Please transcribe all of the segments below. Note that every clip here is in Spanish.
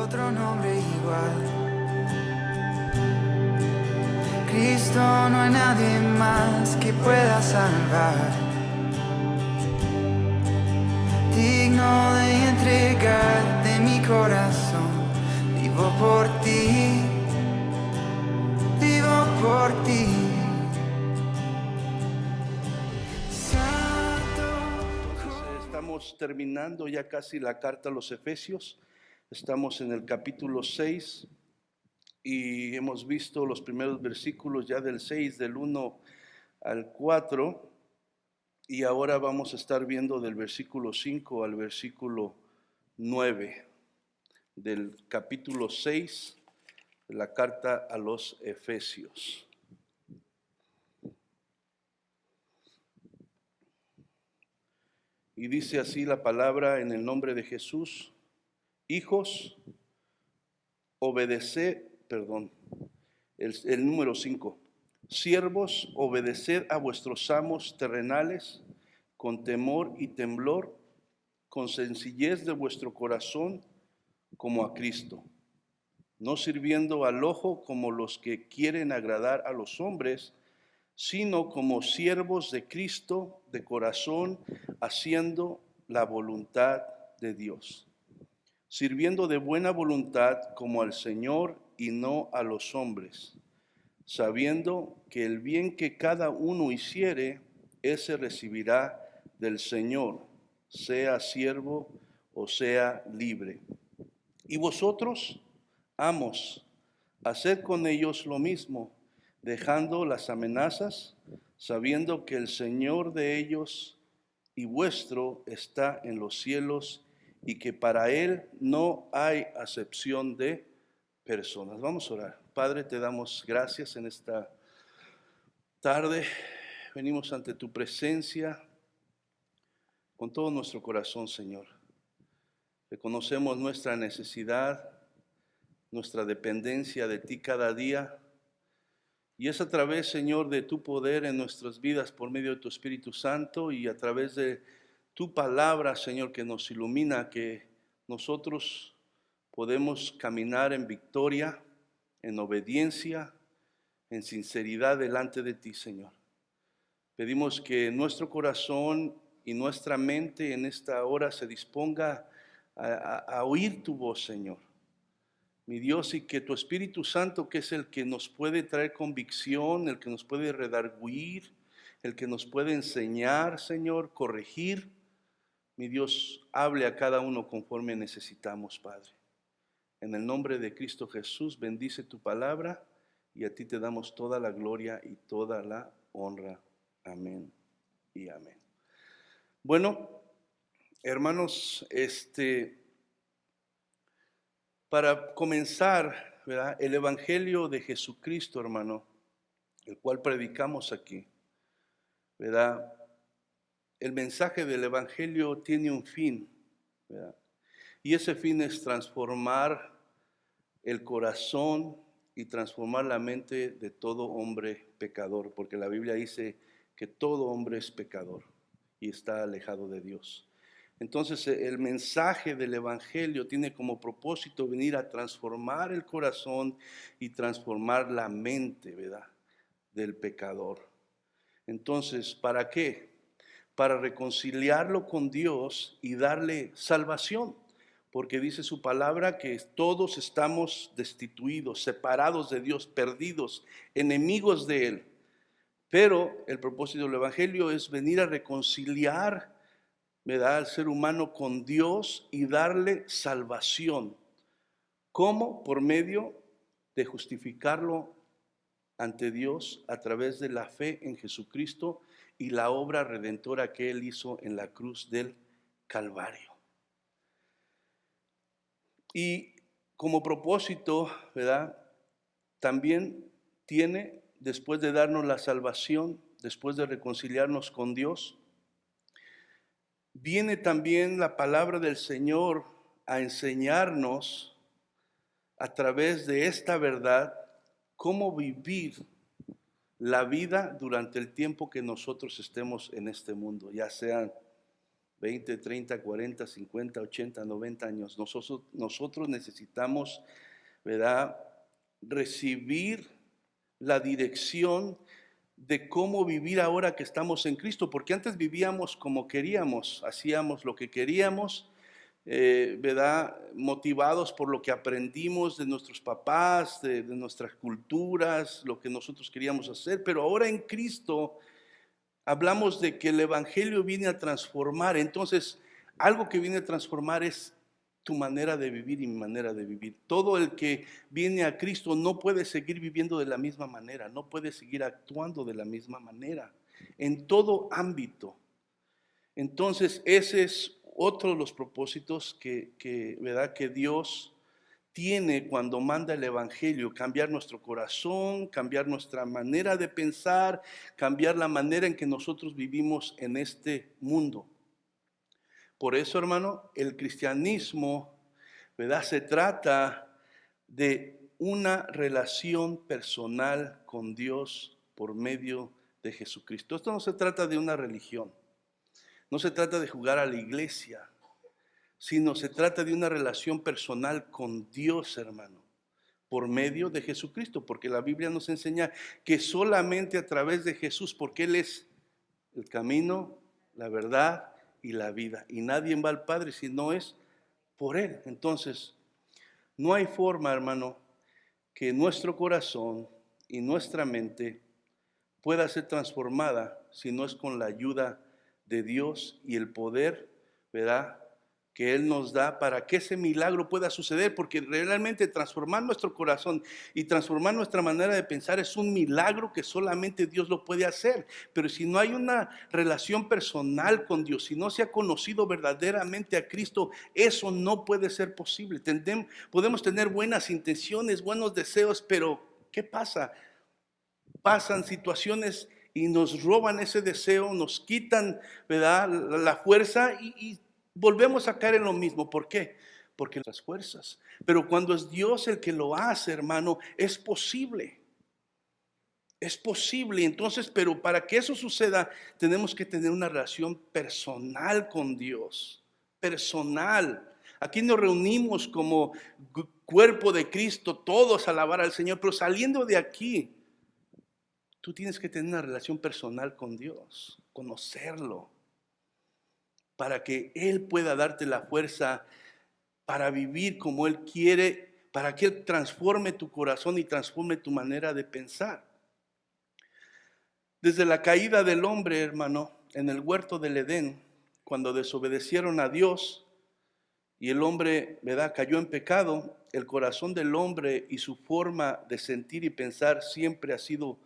otro nombre igual. Cristo, no hay nadie más que pueda salvar, digno de entregarte mi corazón. Vivo por ti, vivo por ti. Estamos terminando ya casi la carta a los Efesios. Estamos en el capítulo 6 y hemos visto los primeros versículos ya del 6, del 1 al 4, y ahora vamos a estar viendo del versículo 5 al versículo 9 del capítulo 6 de la carta a los Efesios. Y dice así la palabra en el nombre de Jesús: hijos, el número 5. Siervos, obedeced a vuestros amos terrenales con temor y temblor, con sencillez de vuestro corazón, como a Cristo, no sirviendo al ojo como los que quieren agradar a los hombres, sino como siervos de Cristo de corazón, haciendo la voluntad de Dios, sirviendo de buena voluntad como al Señor y no a los hombres, sabiendo que el bien que cada uno hiciere, ese recibirá del Señor, sea siervo o sea libre. Y vosotros, amos, haced con ellos lo mismo, dejando las amenazas, sabiendo que el Señor de ellos y vuestro está en los cielos, y que para Él no hay acepción de personas. Vamos a orar. Padre, te damos gracias en esta tarde. Venimos ante tu presencia con todo nuestro corazón, Señor. Reconocemos nuestra necesidad, nuestra dependencia de ti cada día. Y es a través, Señor, de tu poder en nuestras vidas por medio de tu Espíritu Santo y a través de tu palabra, Señor, que nos ilumina, que nosotros podemos caminar en victoria, en obediencia, en sinceridad delante de ti, Señor. Pedimos que nuestro corazón y nuestra mente en esta hora se disponga a oír tu voz, Señor. Mi Dios, y que tu Espíritu Santo, que es el que nos puede traer convicción, el que nos puede redarguir, el que nos puede enseñar, Señor, corregir, mi Dios, hable a cada uno conforme necesitamos, Padre. En el nombre de Cristo Jesús, bendice tu palabra y a ti te damos toda la gloria y toda la honra. Amén y amén. Bueno, hermanos, para comenzar, ¿verdad?, el Evangelio de Jesucristo, hermano, el cual predicamos aquí, ¿verdad? El mensaje del Evangelio tiene un fin, ¿verdad? Y ese fin es transformar el corazón y transformar la mente de todo hombre pecador, porque la Biblia dice que todo hombre es pecador y está alejado de Dios. Entonces el mensaje del Evangelio tiene como propósito venir a transformar el corazón y transformar la mente, ¿verdad?, del pecador. Entonces, ¿para qué? Para reconciliarlo con Dios y darle salvación, porque dice su palabra que todos estamos destituidos, separados de Dios, perdidos, enemigos de Él. Pero el propósito del Evangelio es venir a reconciliar, ¿verdad?, al ser humano con Dios y darle salvación. ¿Cómo? Por medio de justificarlo ante Dios a través de la fe en Jesucristo y la obra redentora que Él hizo en la cruz del Calvario. Y como propósito, ¿verdad?, también tiene, después de darnos la salvación, después de reconciliarnos con Dios, viene también la palabra del Señor a enseñarnos a través de esta verdad cómo vivir la vida durante el tiempo que nosotros estemos en este mundo, ya sean 20, 30, 40, 50, 80, 90 años. Nosotros necesitamos, ¿verdad?, recibir la dirección de cómo vivir ahora que estamos en Cristo, porque antes vivíamos como queríamos, hacíamos lo que queríamos, ¿verdad?, motivados por lo que aprendimos de nuestros papás, de nuestras culturas, lo que nosotros queríamos hacer, pero ahora en Cristo hablamos de que el Evangelio viene a transformar. Entonces, algo que viene a transformar es tu manera de vivir y mi manera de vivir. Todo el que viene a Cristo no puede seguir viviendo de la misma manera, no puede seguir actuando de la misma manera, en todo ámbito. Entonces, ese es otro de los propósitos ¿verdad?, que Dios tiene cuando manda el Evangelio: cambiar nuestro corazón, cambiar nuestra manera de pensar, cambiar la manera en que nosotros vivimos en este mundo. Por eso, hermano, el cristianismo, ¿verdad?, se trata de una relación personal con Dios por medio de Jesucristo. Esto no se trata de una religión, no se trata de jugar a la iglesia, sino se trata de una relación personal con Dios, hermano, por medio de Jesucristo, porque la Biblia nos enseña que solamente a través de Jesús, porque Él es el camino, la verdad y la vida, y nadie va al Padre si no es por Él. Entonces, no hay forma, hermano, que nuestro corazón y nuestra mente pueda ser transformada si no es con la ayuda de Dios y el poder, ¿verdad?, que Él nos da para que ese milagro pueda suceder, porque realmente transformar nuestro corazón y transformar nuestra manera de pensar es un milagro que solamente Dios lo puede hacer. Pero si no hay una relación personal con Dios, si no se ha conocido verdaderamente a Cristo, eso no puede ser posible. Podemos tener buenas intenciones, buenos deseos, pero ¿qué pasa? Pasan situaciones y nos roban ese deseo, nos quitan, ¿verdad?, la fuerza y volvemos a caer en lo mismo. ¿Por qué? Porque las fuerzas. Pero cuando es Dios el que lo hace, hermano, es posible. Es posible. Entonces, pero para que eso suceda, tenemos que tener una relación personal con Dios. Personal. Aquí nos reunimos como cuerpo de Cristo, todos a alabar al Señor, pero saliendo de aquí, tú tienes que tener una relación personal con Dios, conocerlo, para que Él pueda darte la fuerza para vivir como Él quiere, para que Él transforme tu corazón y transforme tu manera de pensar. Desde la caída del hombre, hermano, en el huerto del Edén, cuando desobedecieron a Dios y el hombre, ¿verdad?, cayó en pecado, el corazón del hombre y su forma de sentir y pensar siempre ha sido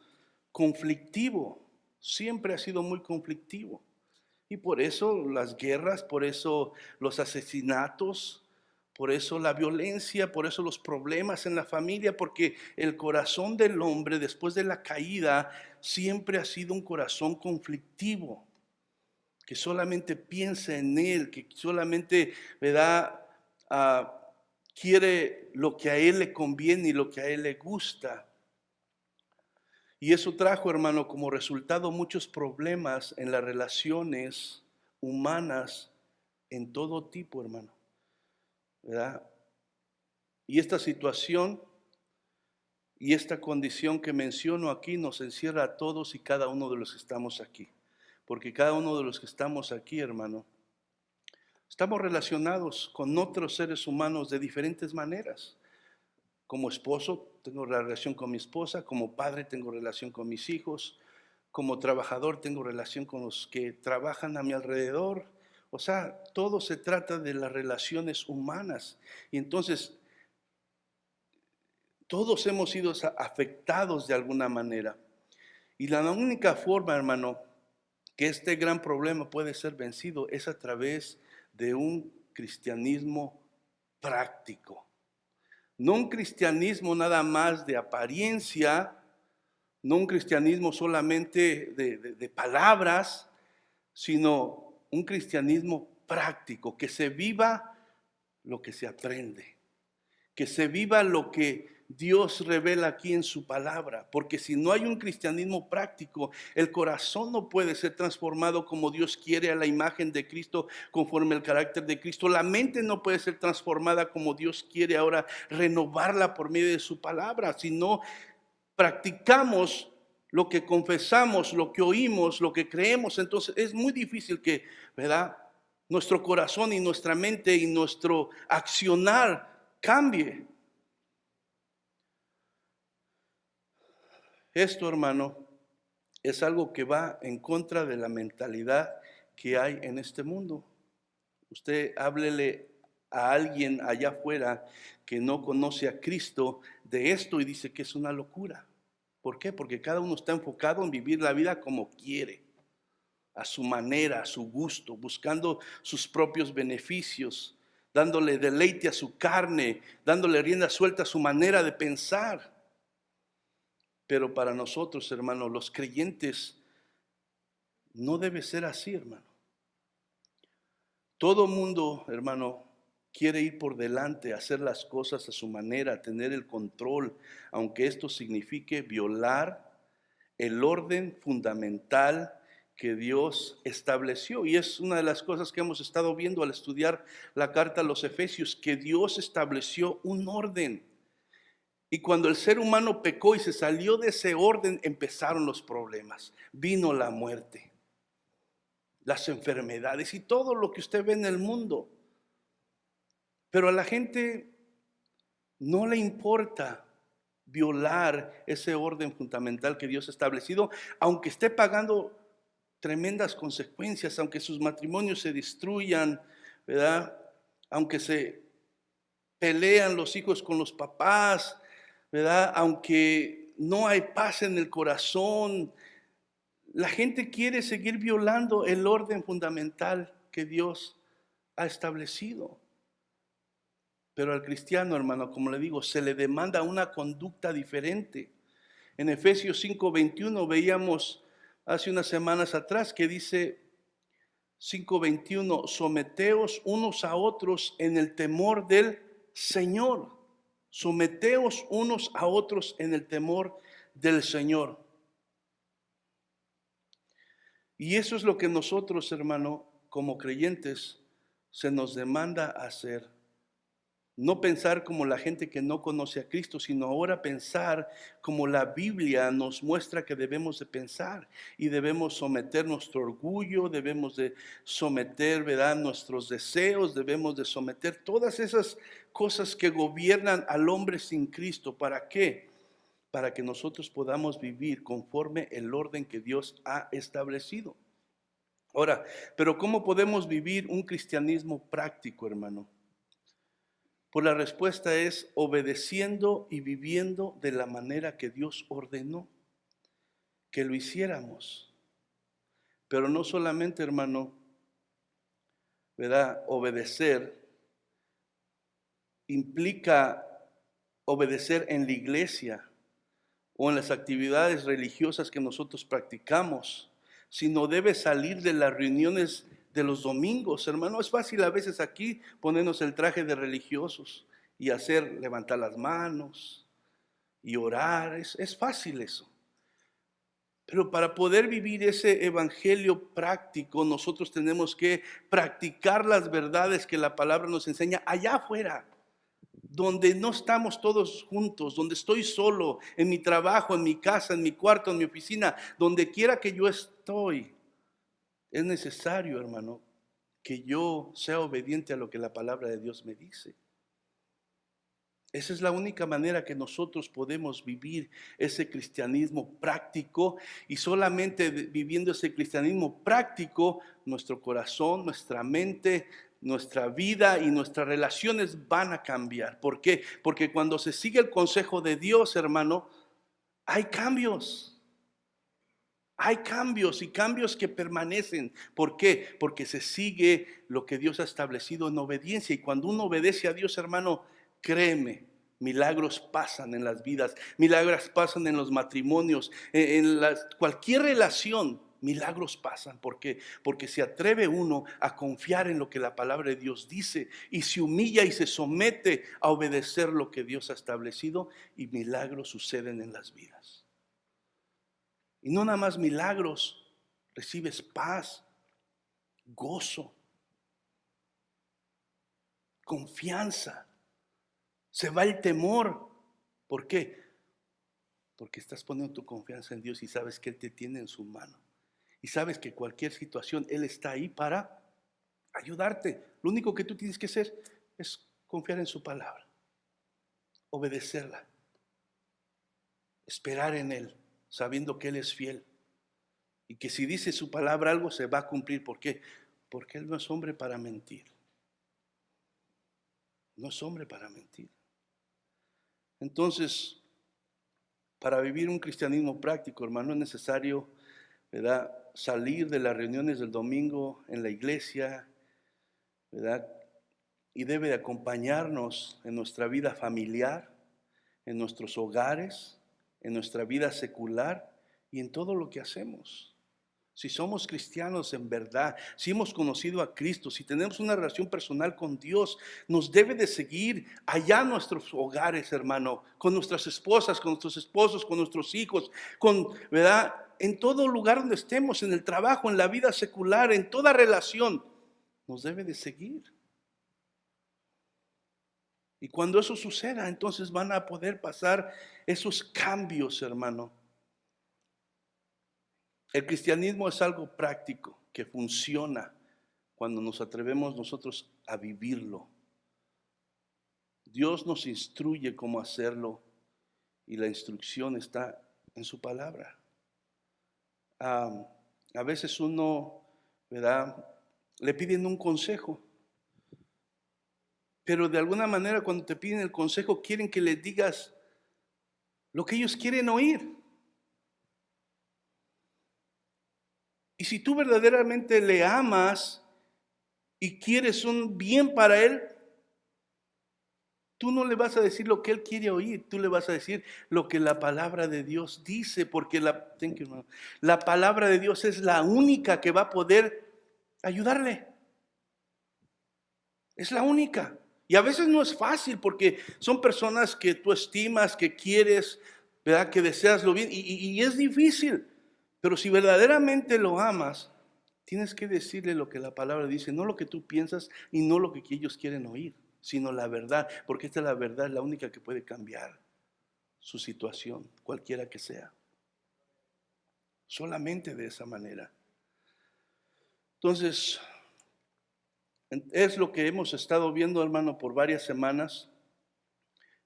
conflictivo, siempre ha sido muy conflictivo. Y por eso las guerras, por eso los asesinatos, por eso la violencia, por eso los problemas en la familia, porque el corazón del hombre después de la caída siempre ha sido un corazón conflictivo, que solamente piensa en Él, que solamente, ¿verdad?, quiere lo que a Él le conviene y lo que a Él le gusta. Y eso trajo, hermano, como resultado muchos problemas en las relaciones humanas en todo tipo, hermano, ¿verdad? Y esta situación y esta condición que menciono aquí nos encierra a todos y cada uno de los que estamos aquí. Porque cada uno de los que estamos aquí, hermano, estamos relacionados con otros seres humanos de diferentes maneras. Como esposo tengo relación con mi esposa, como padre tengo relación con mis hijos, como trabajador tengo relación con los que trabajan a mi alrededor. O sea, todo se trata de las relaciones humanas. Y entonces, todos hemos sido afectados de alguna manera. Y la única forma, hermano, que este gran problema puede ser vencido es a través de un cristianismo práctico. No un cristianismo nada más de apariencia, no un cristianismo solamente de palabras, sino un cristianismo práctico, que se viva lo que se aprende, que se viva lo que Dios revela aquí en su palabra, porque si no hay un cristianismo práctico, el corazón no puede ser transformado como Dios quiere a la imagen de Cristo, conforme al carácter de Cristo. La mente no puede ser transformada como Dios quiere ahora renovarla por medio de su palabra. Si no practicamos lo que confesamos, lo que oímos, lo que creemos, entonces es muy difícil que, ¿verdad?, nuestro corazón y nuestra mente y nuestro accionar cambie. Esto, hermano, es algo que va en contra de la mentalidad que hay en este mundo. Usted háblele a alguien allá afuera que no conoce a Cristo de esto y dice que es una locura. ¿Por qué? Porque cada uno está enfocado en vivir la vida como quiere, a su manera, a su gusto, buscando sus propios beneficios, dándole deleite a su carne, dándole rienda suelta a su manera de pensar. Pero para nosotros, hermanos, los creyentes, no debe ser así, hermano. Todo mundo, hermano, quiere ir por delante, hacer las cosas a su manera, tener el control, aunque esto signifique violar el orden fundamental que Dios estableció. Y es una de las cosas que hemos estado viendo al estudiar la carta a los Efesios, que Dios estableció un orden. Y cuando el ser humano pecó y se salió de ese orden, empezaron los problemas. Vino la muerte, las enfermedades y todo lo que usted ve en el mundo. Pero a la gente no le importa violar ese orden fundamental que Dios ha establecido, aunque esté pagando tremendas consecuencias, aunque sus matrimonios se destruyan, ¿verdad? Aunque se pelean los hijos con los papás, ¿verdad? Aunque no hay paz en el corazón, la gente quiere seguir violando el orden fundamental que Dios ha establecido. Pero al cristiano, hermano, como le digo, se le demanda una conducta diferente. En Efesios 5:21 veíamos hace unas semanas atrás que dice 5:21, someteos unos a otros en el temor del Señor. Someteos unos a otros en el temor del Señor. Y eso es lo que nosotros, hermano, como creyentes, se nos demanda hacer. No pensar como la gente que no conoce a Cristo, sino ahora pensar como la Biblia nos muestra que debemos de pensar. Y debemos someter nuestro orgullo, debemos de someter, ¿verdad?, nuestros deseos, debemos de someter todas esas cosas que gobiernan al hombre sin Cristo. ¿Para qué? Para que nosotros podamos vivir conforme el orden que Dios ha establecido. Ahora, pero ¿cómo podemos vivir un cristianismo práctico, hermano? Pues la respuesta es obedeciendo y viviendo de la manera que Dios ordenó que lo hiciéramos. Pero no solamente, hermano, ¿verdad? Obedecer implica obedecer en la iglesia o en las actividades religiosas que nosotros practicamos, sino debe salir de las reuniones de los domingos, hermano. Es fácil a veces aquí ponernos el traje de religiosos y levantar las manos y orar. Es fácil eso. Pero para poder vivir ese evangelio práctico, nosotros tenemos que practicar las verdades que la palabra nos enseña allá afuera, donde no estamos todos juntos, donde estoy solo, en mi trabajo, en mi casa, en mi cuarto, en mi oficina, donde quiera que yo estoy. Es necesario, hermano, que yo sea obediente a lo que la palabra de Dios me dice. Esa es la única manera que nosotros podemos vivir ese cristianismo práctico, y solamente viviendo ese cristianismo práctico, nuestro corazón, nuestra mente, nuestra vida y nuestras relaciones van a cambiar. ¿Por qué? Porque cuando se sigue el consejo de Dios, hermano, hay cambios. Hay cambios y cambios que permanecen. ¿Por qué? Porque se sigue lo que Dios ha establecido en obediencia. Y cuando uno obedece a Dios, hermano, créeme, milagros pasan en las vidas, milagros pasan en los matrimonios, en cualquier relación. milagros pasan. ¿Por qué? Porque se atreve uno a confiar en lo que la palabra de Dios dice y se humilla y se somete a obedecer lo que Dios ha establecido, y milagros suceden en las vidas. Y no nada más milagros, recibes paz, gozo, confianza, se va el temor. ¿Por qué? Porque estás poniendo tu confianza en Dios y sabes que Él te tiene en su mano. Y sabes que cualquier situación Él está ahí para ayudarte. Lo único que tú tienes que hacer es confiar en su palabra, obedecerla, esperar en Él, sabiendo que Él es fiel. Y que si dice su palabra algo se va a cumplir. ¿Por qué? Porque Él no es hombre para mentir. No es hombre para mentir. Entonces, para vivir un cristianismo práctico, hermano, es necesario, ¿verdad?, salir de las reuniones del domingo en la iglesia, ¿verdad? Y debe de acompañarnos en nuestra vida familiar, en nuestros hogares, en nuestra vida secular y en todo lo que hacemos. Si somos cristianos en verdad, si hemos conocido a Cristo, si tenemos una relación personal con Dios, nos debe de seguir allá en nuestros hogares, hermano, con nuestras esposas, con nuestros esposos, con nuestros hijos, ¿verdad? En todo lugar donde estemos, en el trabajo, en la vida secular, en toda relación, nos debe de seguir. Y cuando eso suceda, entonces van a poder pasar esos cambios, hermano. El cristianismo es algo práctico que funciona cuando nos atrevemos nosotros a vivirlo. Dios nos instruye cómo hacerlo y la instrucción está en su palabra. A veces uno, ¿verdad?, le piden un consejo, pero de alguna manera cuando te piden el consejo quieren que les digas lo que ellos quieren oír. Y si tú verdaderamente le amas y quieres un bien para él, tú no le vas a decir lo que él quiere oír, tú le vas a decir lo que la palabra de Dios dice, porque la palabra de Dios es la única que va a poder ayudarle. Es la única. Y a veces no es fácil porque son personas que tú estimas, que quieres, ¿verdad?, que deseas lo bien, y es difícil. Pero si verdaderamente lo amas, tienes que decirle lo que la palabra dice, no lo que tú piensas y no lo que ellos quieren oír, sino la verdad, porque esta es la verdad, la única que puede cambiar su situación, cualquiera que sea. Solamente de esa manera. Entonces, es lo que hemos estado viendo, hermano, por varias semanas.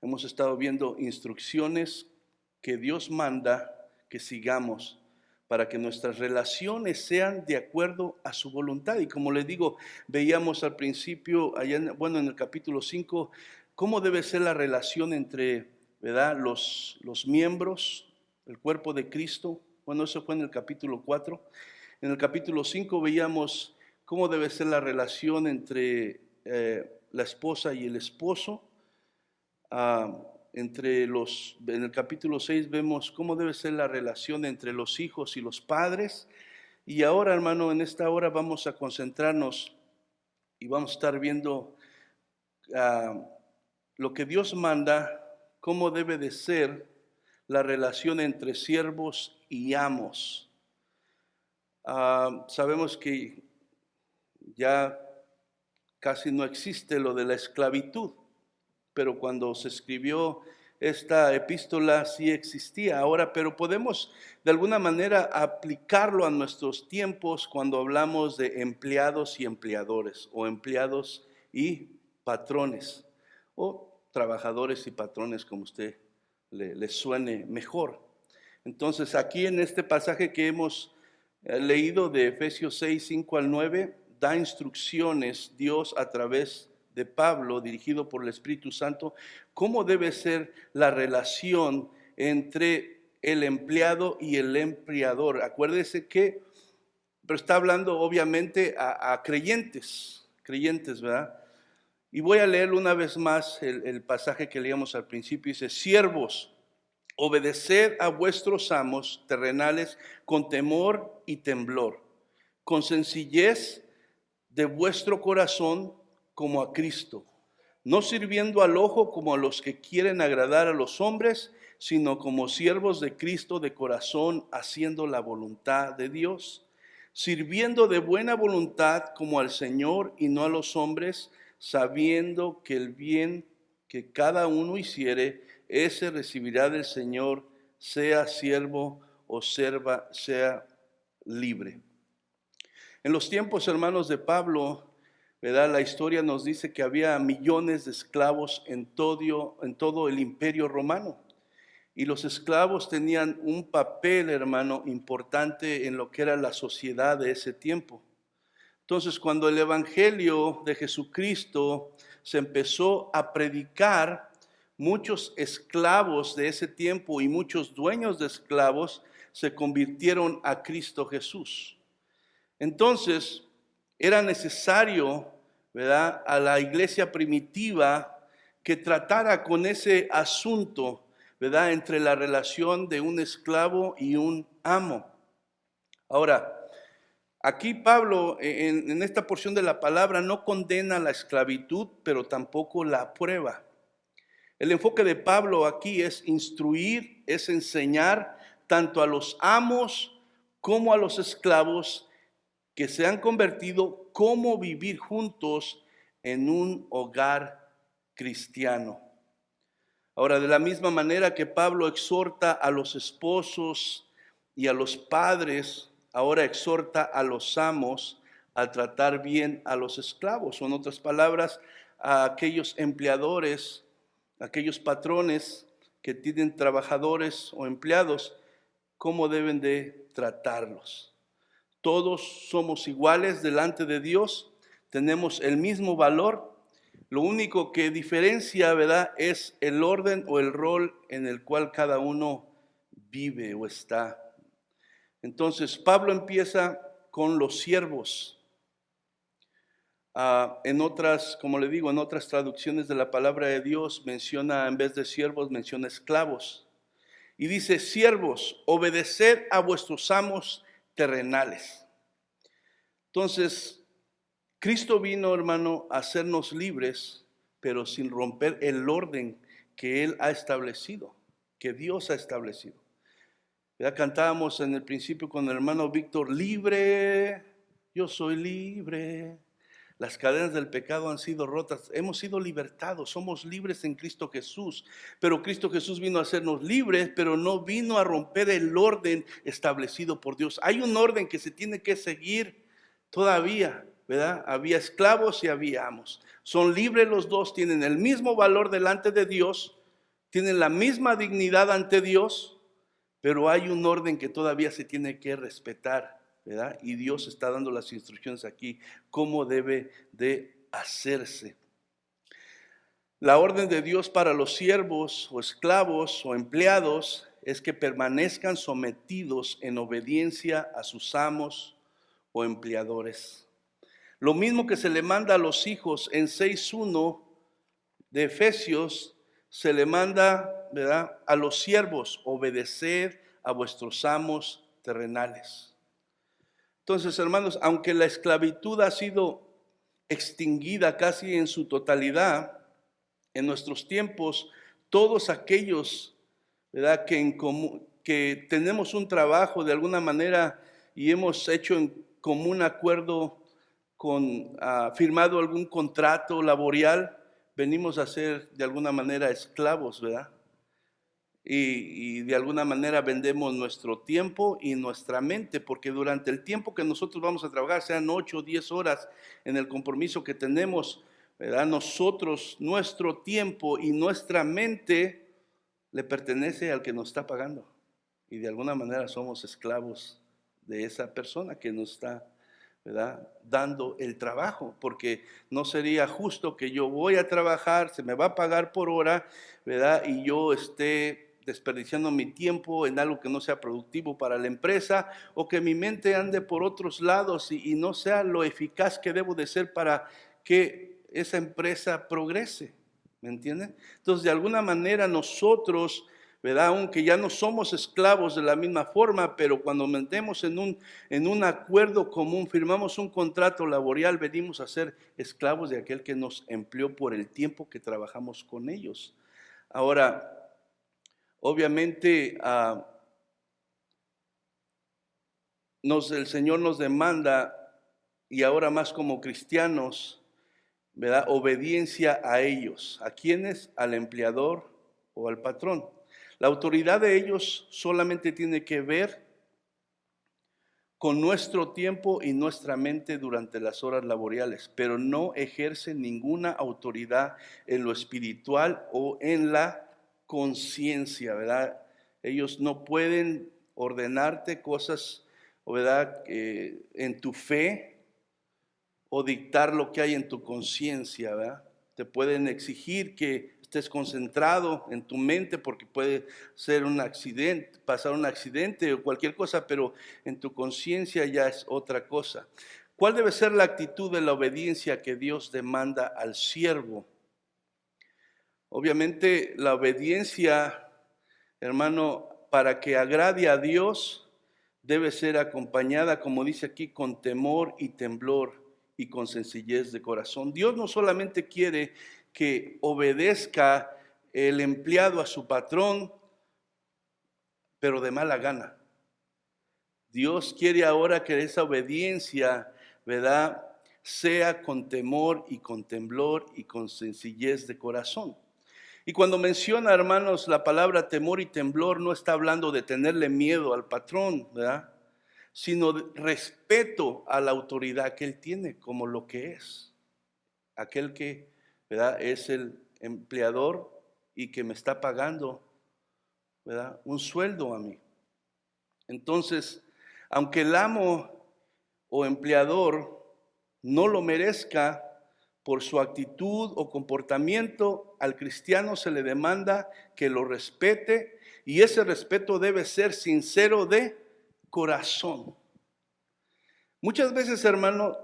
Hemos estado viendo instrucciones que Dios manda que sigamos para que nuestras relaciones sean de acuerdo a su voluntad. Y como les digo, veíamos al principio, en el capítulo 5, cómo debe ser la relación entre, ¿verdad?, los miembros, el cuerpo de Cristo. Bueno, eso fue en el capítulo 4. En el capítulo 5 veíamos cómo debe ser la relación entre la esposa y el esposo. En el capítulo 6 vemos cómo debe ser la relación entre los hijos y los padres. Y ahora, hermano, en esta hora vamos a concentrarnos y vamos a estar viendo lo que Dios manda, cómo debe de ser la relación entre siervos y amos. Sabemos que ya casi no existe lo de la esclavitud, pero cuando se escribió esta epístola sí existía ahora, pero podemos de alguna manera aplicarlo a nuestros tiempos cuando hablamos de empleados y empleadores, o empleados y patrones, o trabajadores y patrones, como usted le suene mejor. Entonces, aquí en este pasaje que hemos leído de Efesios 6, 5 al 9, da instrucciones Dios a través de Pablo, dirigido por el Espíritu Santo, cómo debe ser la relación entre el empleado y el empleador. Acuérdese que, pero está hablando obviamente a creyentes, ¿verdad? Y voy a leer una vez más el pasaje que leíamos al principio. Dice: siervos, Obedeced a vuestros amos terrenales con temor y temblor, con sencillez de vuestro corazón como a Cristo, no sirviendo al ojo como a los que quieren agradar a los hombres, sino como siervos de Cristo de corazón, haciendo la voluntad de Dios, sirviendo de buena voluntad como al Señor y no a los hombres, sabiendo que el bien que cada uno hiciere, ese recibirá del Señor, sea siervo o serva, sea libre. En los tiempos, hermanos, de Pablo, ¿verdad? La historia nos dice que había millones de esclavos en todo el imperio romano. Y los esclavos tenían un papel, hermano, importante en lo que era la sociedad de ese tiempo. Entonces, cuando el evangelio de Jesucristo se empezó a predicar, muchos esclavos de ese tiempo y muchos dueños de esclavos se convirtieron a Cristo Jesús. Entonces, era necesario, ¿verdad?, a la iglesia primitiva que tratara con ese asunto, ¿verdad?, entre la relación de un esclavo y un amo. Ahora, aquí Pablo, en esta porción de la palabra, no condena la esclavitud, pero tampoco la aprueba. El enfoque de Pablo aquí es instruir, es enseñar tanto a los amos como a los esclavos que se han convertido, cómo vivir juntos en un hogar cristiano. Ahora, de la misma manera que Pablo exhorta a los esposos y a los padres, ahora exhorta a los amos a tratar bien a los esclavos, o en otras palabras, a aquellos empleadores, aquellos patrones que tienen trabajadores o empleados, cómo deben de tratarlos. Todos somos iguales delante de Dios, tenemos el mismo valor. Lo único que diferencia, ¿verdad?, es el orden o el rol en el cual cada uno vive o está. Entonces, Pablo empieza con los siervos. En otras, como le digo, en otras traducciones de la palabra de Dios menciona, en vez de siervos, menciona esclavos. Y dice, siervos, obedeced a vuestros amos terrenales. Entonces, Cristo vino, hermano, a hacernos libres, pero sin romper el orden que Él ha establecido, que Dios ha establecido. Ya cantábamos en el principio con el hermano Víctor, libre, yo soy libre. Las cadenas del pecado han sido rotas, hemos sido libertados, somos libres en Cristo Jesús. Pero Cristo Jesús vino a hacernos libres, pero no vino a romper el orden establecido por Dios. Hay un orden que se tiene que seguir todavía, ¿verdad? Había esclavos y había amos. Son libres los dos, tienen el mismo valor delante de Dios, tienen la misma dignidad ante Dios, pero hay un orden que todavía se tiene que respetar, ¿verdad? Y Dios está dando las instrucciones aquí, cómo debe de hacerse. La orden de Dios para los siervos o esclavos o empleados es que permanezcan sometidos en obediencia a sus amos o empleadores. Lo mismo que se le manda a los hijos en 6:1 de Efesios, se le manda, ¿verdad?, a los siervos, obedeced a vuestros amos terrenales. Entonces, hermanos, aunque la esclavitud ha sido extinguida casi en su totalidad, en nuestros tiempos, todos aquellos, ¿verdad?, que tenemos un trabajo de alguna manera y hemos hecho en común acuerdo firmado algún contrato laboral, venimos a ser de alguna manera esclavos, ¿verdad? Y de alguna manera vendemos nuestro tiempo y nuestra mente, porque durante el tiempo que nosotros vamos a trabajar, sean 8 o 10 horas en el compromiso que tenemos, ¿verdad?, nosotros, nuestro tiempo y nuestra mente le pertenece al que nos está pagando. Y de alguna manera somos esclavos de esa persona que nos está, ¿verdad?, dando el trabajo, porque no sería justo que yo voy a trabajar, se me va a pagar por hora, ¿verdad?, y yo esté desperdiciando mi tiempo en algo que no sea productivo para la empresa, o que mi mente ande por otros lados y no sea lo eficaz que debo de ser para que esa empresa progrese. ¿Me entienden? Entonces, de alguna manera nosotros, ¿verdad? Aunque ya no somos esclavos de la misma forma, pero cuando metemos en un acuerdo común, firmamos un contrato laboral, venimos a ser esclavos de aquel que nos empleó por el tiempo que trabajamos con ellos. Ahora, obviamente, el Señor nos demanda, y ahora más como cristianos, ¿verdad? Obediencia a ellos. ¿A quiénes? Al empleador o al patrón. La autoridad de ellos solamente tiene que ver con nuestro tiempo y nuestra mente durante las horas laborales, pero no ejercen ninguna autoridad en lo espiritual o en la conciencia, ¿verdad? Ellos no pueden ordenarte cosas, ¿verdad? En tu fe o dictar lo que hay en tu conciencia, ¿verdad? Te pueden exigir que estés concentrado en tu mente porque puede ser un accidente, pasar un accidente o cualquier cosa, pero en tu conciencia ya es otra cosa. ¿Cuál debe ser la actitud de la obediencia que Dios demanda al siervo? Obviamente la obediencia, hermano, para que agrade a Dios, debe ser acompañada, como dice aquí, con temor y temblor y con sencillez de corazón. Dios no solamente quiere que obedezca el empleado a su patrón, pero de mala gana. Dios quiere ahora que esa obediencia, ¿verdad?, sea con temor y con temblor y con sencillez de corazón. Y cuando menciona, hermanos, la palabra temor y temblor, no está hablando de tenerle miedo al patrón, ¿verdad?, sino de respeto a la autoridad que él tiene como lo que es. Aquel que, ¿verdad?, es el empleador y que me está pagando, ¿verdad?, un sueldo a mí. Entonces, aunque el amo o empleador no lo merezca por su actitud o comportamiento, al cristiano se le demanda que lo respete, y ese respeto debe ser sincero de corazón. Muchas veces, hermano,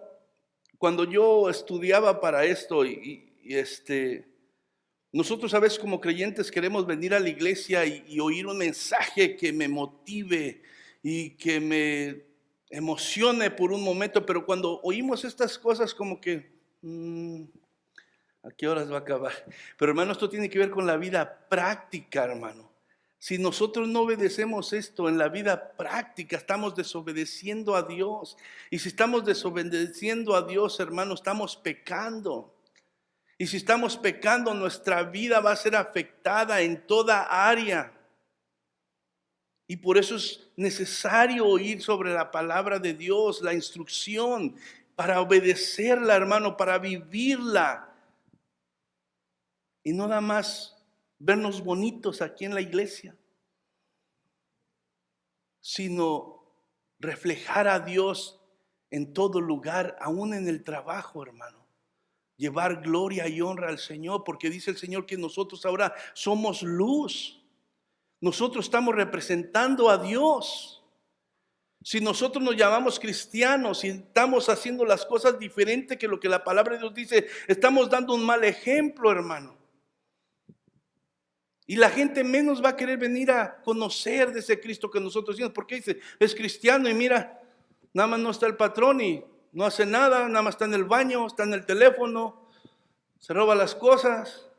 cuando yo estudiaba para esto nosotros a veces como creyentes queremos venir a la iglesia y oír un mensaje que me motive y que me emocione por un momento, pero cuando oímos estas cosas como que, ¿a qué horas va a acabar? Pero hermano, esto tiene que ver con la vida práctica, hermano. Si nosotros no obedecemos esto en la vida práctica, estamos desobedeciendo a Dios. Y si estamos desobedeciendo a Dios, hermano, estamos pecando. Y si estamos pecando, nuestra vida va a ser afectada en toda área. Y por eso es necesario oír sobre la palabra de Dios, la instrucción, para obedecerla, hermano, para vivirla. Y no nada más vernos bonitos aquí en la iglesia, sino reflejar a Dios en todo lugar, aún en el trabajo, hermano. Llevar gloria y honra al Señor, porque dice el Señor que nosotros ahora somos luz. Nosotros estamos representando a Dios. Si nosotros nos llamamos cristianos y estamos haciendo las cosas diferentes que lo que la palabra de Dios dice, estamos dando un mal ejemplo, hermano. Y la gente menos va a querer venir a conocer de ese Cristo que nosotros decimos. Porque dice, es cristiano y mira, nada más no está el patrón y no hace nada, nada más está en el baño, está en el teléfono, se roba las cosas.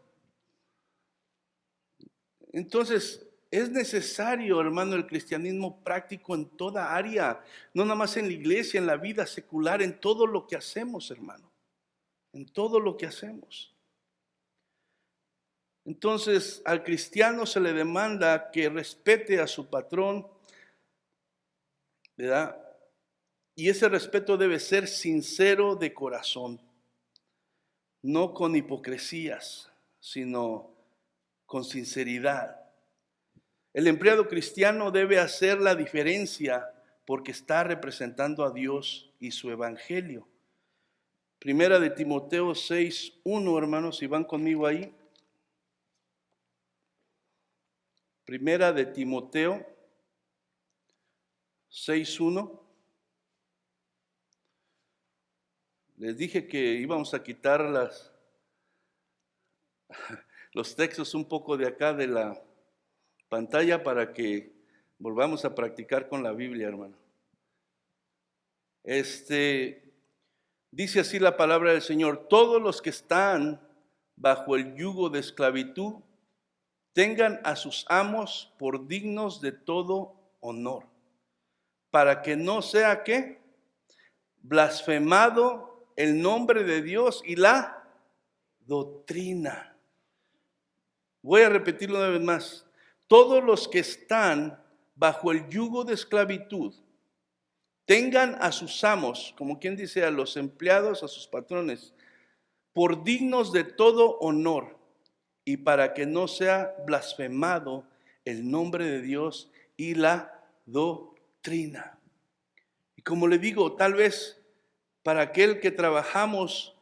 Entonces, es necesario, hermano, el cristianismo práctico en toda área, no nada más en la iglesia, en la vida secular, en todo lo que hacemos, hermano, en todo lo que hacemos. Entonces, al cristiano se le demanda que respete a su patrón, ¿verdad? Y ese respeto debe ser sincero de corazón, no con hipocresías, sino con sinceridad. El empleado cristiano debe hacer la diferencia porque está representando a Dios y su evangelio. Primera de Timoteo 6:1, hermanos, si van conmigo ahí. Primera de Timoteo 6:1. Les dije que íbamos a quitar los textos un poco de acá de la pantalla para que volvamos a practicar con la Biblia, hermano. Dice así la palabra del Señor: todos los que están bajo el yugo de esclavitud tengan a sus amos por dignos de todo honor, para que no sea ¿qué? Blasfemado el nombre de Dios y la doctrina. Voy a repetirlo una vez más. Todos los que están bajo el yugo de esclavitud tengan a sus amos, como quien dice, a los empleados, a sus patrones, por dignos de todo honor, y para que no sea blasfemado el nombre de Dios y la doctrina. Y como le digo, tal vez para aquel que trabajamos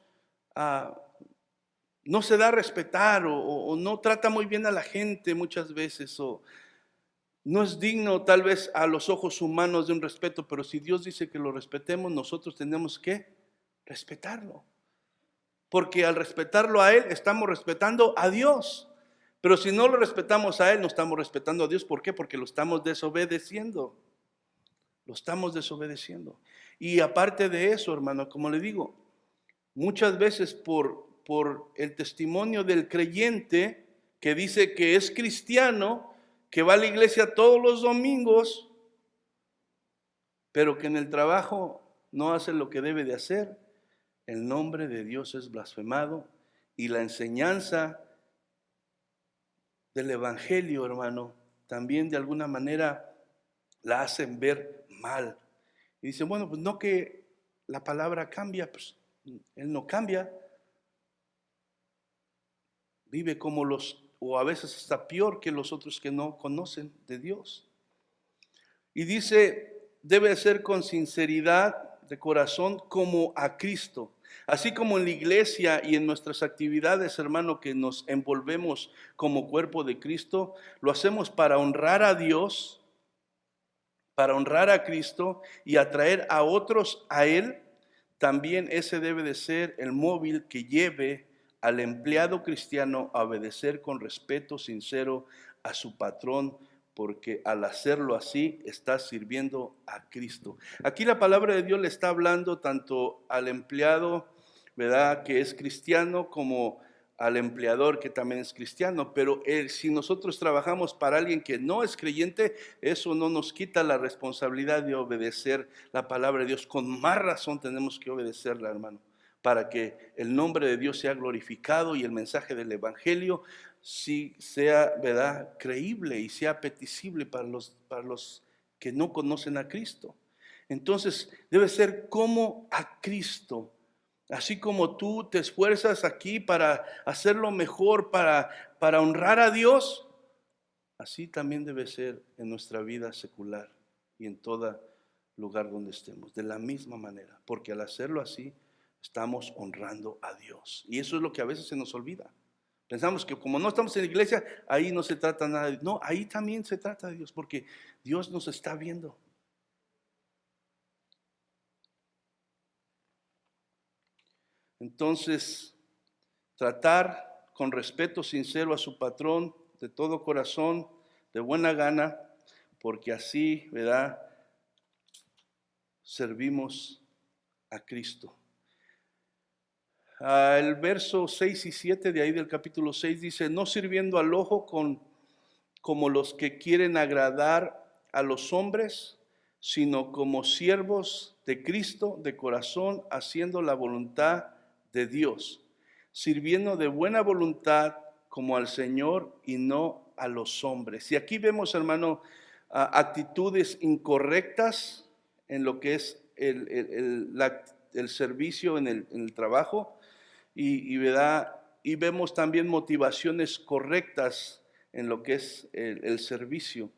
no se da a respetar o no trata muy bien a la gente muchas veces, o no es digno tal vez a los ojos humanos de un respeto, pero si Dios dice que lo respetemos, nosotros tenemos que respetarlo. Porque al respetarlo a Él, estamos respetando a Dios. Pero si no lo respetamos a Él, no estamos respetando a Dios. ¿Por qué? Porque lo estamos desobedeciendo. Lo estamos desobedeciendo. Y aparte de eso, hermano, como le digo, muchas veces por el testimonio del creyente que dice que es cristiano, que va a la iglesia todos los domingos, pero que en el trabajo no hace lo que debe de hacer, el nombre de Dios es blasfemado y la enseñanza del evangelio, hermano, también de alguna manera la hacen ver mal. Y dicen, bueno, pues no que la palabra cambia, pues Él no cambia. Vive como o a veces está peor que los otros que no conocen de Dios. Y dice, debe ser con sinceridad de corazón como a Cristo. Así como en la iglesia y en nuestras actividades, hermano, que nos envolvemos como cuerpo de Cristo, lo hacemos para honrar a Dios, para honrar a Cristo y atraer a otros a Él. También ese debe de ser el móvil que lleve al empleado cristiano a obedecer con respeto sincero a su patrón, porque al hacerlo así está sirviendo a Cristo. Aquí la palabra de Dios le está hablando tanto al empleado, ¿verdad?, que es cristiano, como al empleador que también es cristiano. Pero si nosotros trabajamos para alguien que no es creyente, eso no nos quita la responsabilidad de obedecer la palabra de Dios. Con más razón tenemos que obedecerla, hermano, para que el nombre de Dios sea glorificado y el mensaje del evangelio sí sea, ¿verdad?, creíble y sea apetecible para los que no conocen a Cristo. Entonces debe ser como a Cristo. Así como tú te esfuerzas aquí para hacerlo mejor, para honrar a Dios, así también debe ser en nuestra vida secular y en todo lugar donde estemos, de la misma manera, porque al hacerlo así, estamos honrando a Dios. Y eso es lo que a veces se nos olvida. Pensamos que como no estamos en la iglesia, ahí no se trata nada de Dios. No, ahí también se trata de Dios, porque Dios nos está viendo. Entonces, tratar con respeto sincero a su patrón, de todo corazón, de buena gana, porque así, ¿verdad?, servimos a Cristo. El verso 6 y 7 de ahí del capítulo 6 dice, no sirviendo al ojo como los que quieren agradar a los hombres, sino como siervos de Cristo de corazón, haciendo la voluntad de Dios, sirviendo de buena voluntad como al Señor y no a los hombres. Y aquí vemos, hermano, actitudes incorrectas en lo que es el servicio en el trabajo, ¿verdad?, y vemos también motivaciones correctas en lo que es el servicio.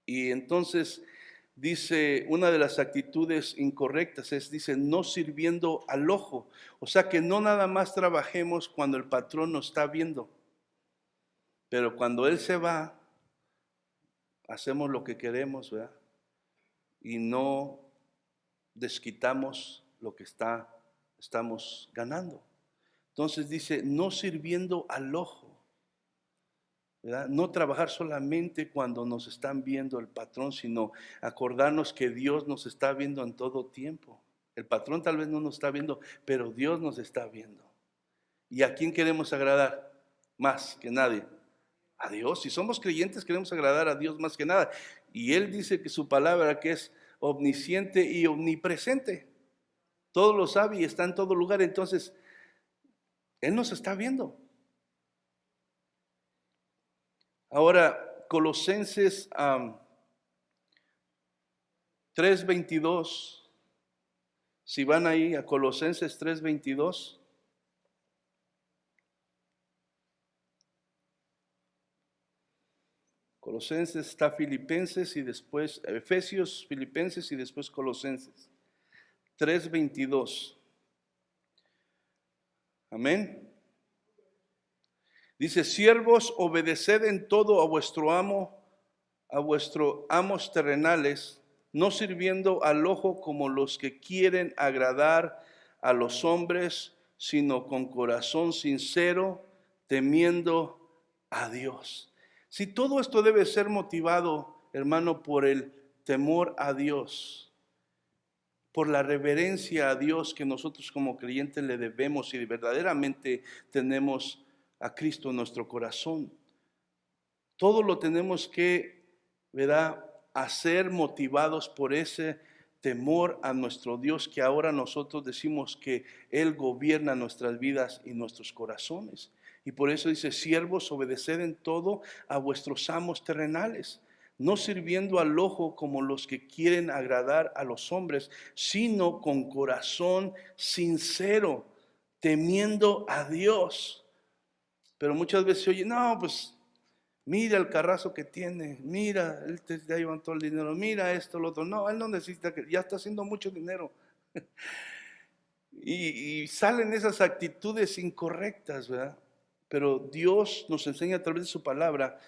Y entonces dice, una de las actitudes incorrectas dice, no sirviendo al ojo. O sea que no nada más trabajemos cuando el patrón nos está viendo, pero cuando él se va, hacemos lo que queremos, ¿verdad?, y no desquitamos lo que estamos ganando. Entonces dice, no sirviendo al ojo, ¿verdad? No trabajar solamente cuando nos están viendo el patrón, sino acordarnos que Dios nos está viendo en todo tiempo. El patrón tal vez no nos está viendo, pero Dios nos está viendo. ¿Y a quién queremos agradar? Más que nadie. A Dios. Si somos creyentes, queremos agradar a Dios más que nada. Y Él dice que su palabra, que es omnisciente y omnipresente, todo lo sabe y está en todo lugar. Entonces, Él nos está viendo. Ahora, Colosenses 3:22, si van ahí a Colosenses 3:22. Colosenses está Filipenses y después Efesios, Filipenses y después Colosenses. 3:22. Amén. Dice: siervos, obedeced en todo a vuestros amos terrenales, no sirviendo al ojo como los que quieren agradar a los hombres, sino con corazón sincero, temiendo a Dios. Si todo esto debe ser motivado, hermano, por el temor a Dios, por la reverencia a Dios que nosotros como creyentes le debemos y verdaderamente tenemos a Cristo en nuestro corazón. Todo lo tenemos que, ¿verdad?, hacer motivados por ese temor a nuestro Dios, que ahora nosotros decimos que Él gobierna nuestras vidas y nuestros corazones. Y por eso dice: siervos, obedeced en todo a vuestros amos terrenales, no sirviendo al ojo como los que quieren agradar a los hombres, sino con corazón sincero, temiendo a Dios. Pero muchas veces se oye: no, pues mira el carrazo que tiene, mira, él te llevan todo el dinero, mira esto, lo otro. No, él no necesita, que ya está haciendo mucho dinero. Y salen esas actitudes incorrectas, ¿verdad? Pero Dios nos enseña a través de su palabra